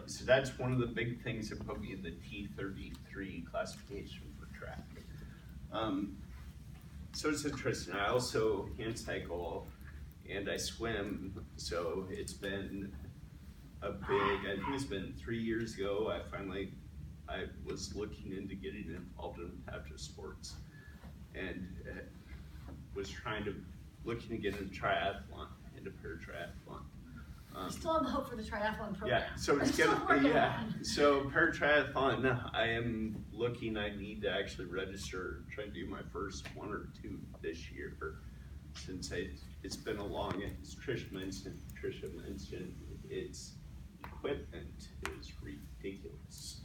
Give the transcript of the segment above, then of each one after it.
So that's one of the big things that put me in the T33 classification for track. So it's interesting. I also hand cycle and I swim. So it's been a big, I think it's been 3 years ago, I was looking into getting involved in after sports and was looking to get into triathlon, into paratriathlon. Still on the hope for the triathlon program. Yeah, so it's so paratriathlon, I am looking, I need to actually register, try to do my first 1 or 2 this year, since it's been a long, as Tricia mentioned, its equipment is ridiculous.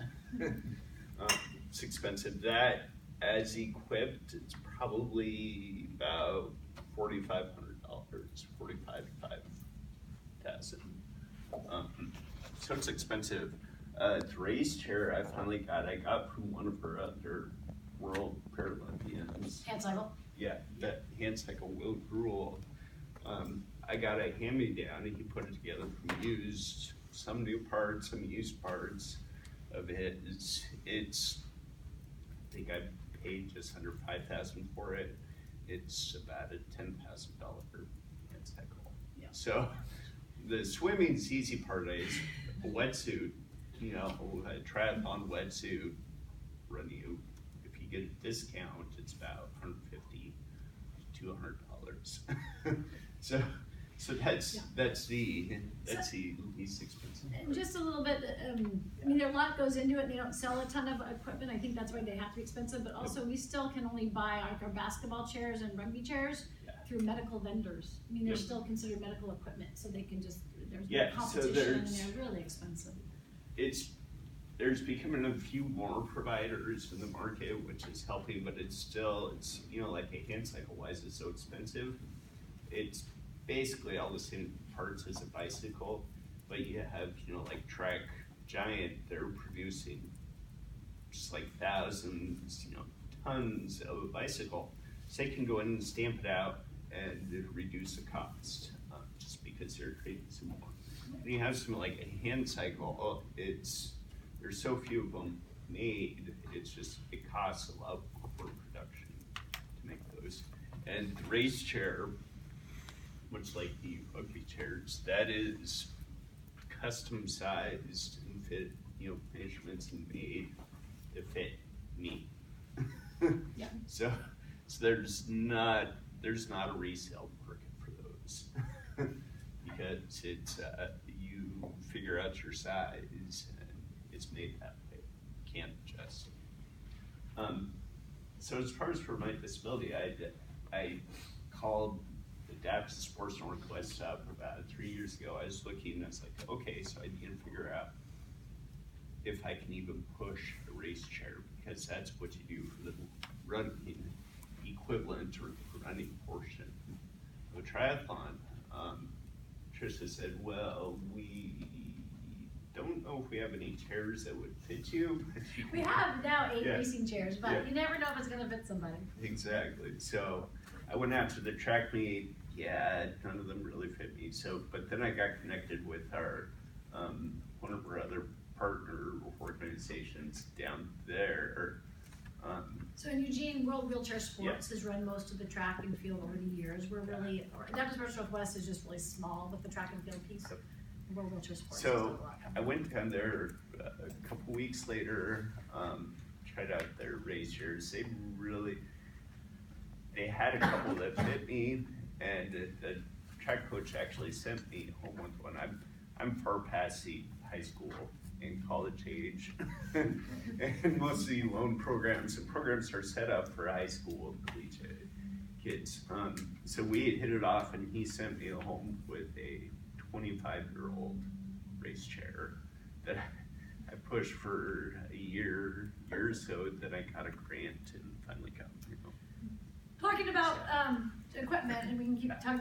It's expensive. That, as equipped, it's probably about $4,500, 45,000. So it's expensive. The race chair I got from one of her other world Paralympians. Hand cycle? Yeah, that hand cycle, Will Gruel. I got a hand-me-down and he put it together from used, some new parts, some used parts of it. It's I think I paid just under $5,000 for it. It's about a $10,000 hand cycle. Yeah. So the swimming's the easy part is a wetsuit, you know, a triathlon wetsuit run you, if you get a discount, it's about $150 to $200. So that's the least expensive part. And just a little bit, I mean, a lot goes into it, and they don't sell a ton of equipment. I think that's why they have to be expensive, but also we still can only buy like our basketball chairs and rugby chairs through medical vendors. I mean, they're still considered medical equipment, so they can just, there's no competition, and they're really expensive. There's becoming a few more providers in the market, which is helping, but it's you know, like a hand cycle wise, it's so expensive. It's basically all the same parts as a bicycle, but you have, you know, like Trek Giant, they're producing just like thousands, you know, tons of a bicycle. So they can go in and stamp it out and reduce the cost, just because they're creating some more. And you have something like a hand cycle, there's so few of them made, it costs a lot for production to make those. And the race chair, much like the rugby chairs, that is custom sized and fit, you know, measurements and made to fit me. Yeah. So there's not a resale market for those because it's you figure out your size and it's made that way. You can't adjust. So as far as for my disability, I called Adapt to Sports Northwest up about 3 years ago. I was looking and I was like, okay, so I need to figure out if I can even push a race chair, because that's what you do for the running equivalent or the running portion of a triathlon. Tricia said, well, we don't know if we have any chairs that would fit you. We have now 8 racing chairs, but you never know if it's going to fit somebody. Exactly. So I went after the track meet. Yeah, none of them really fit me. So, but then I got connected with our one of our other partner organizations down there. So in Eugene, World Wheelchair Sports has run most of the track and field over the years. We're really, Adapt to Sports Northwest is just really small with the track and field piece. World Wheelchair Sports. So I went down there a couple weeks later, tried out their race chairs. They had a couple that fit me, and the track coach actually sent me home with one. I'm far past the high school and college age, and most of the loan programs are set up for high school collegiate kids. So we hit it off, and he sent me home with a 25-year-old race chair that I pushed for a year or so. Then I got a grant and finally got, you know. Talking about equipment, and we can keep talking about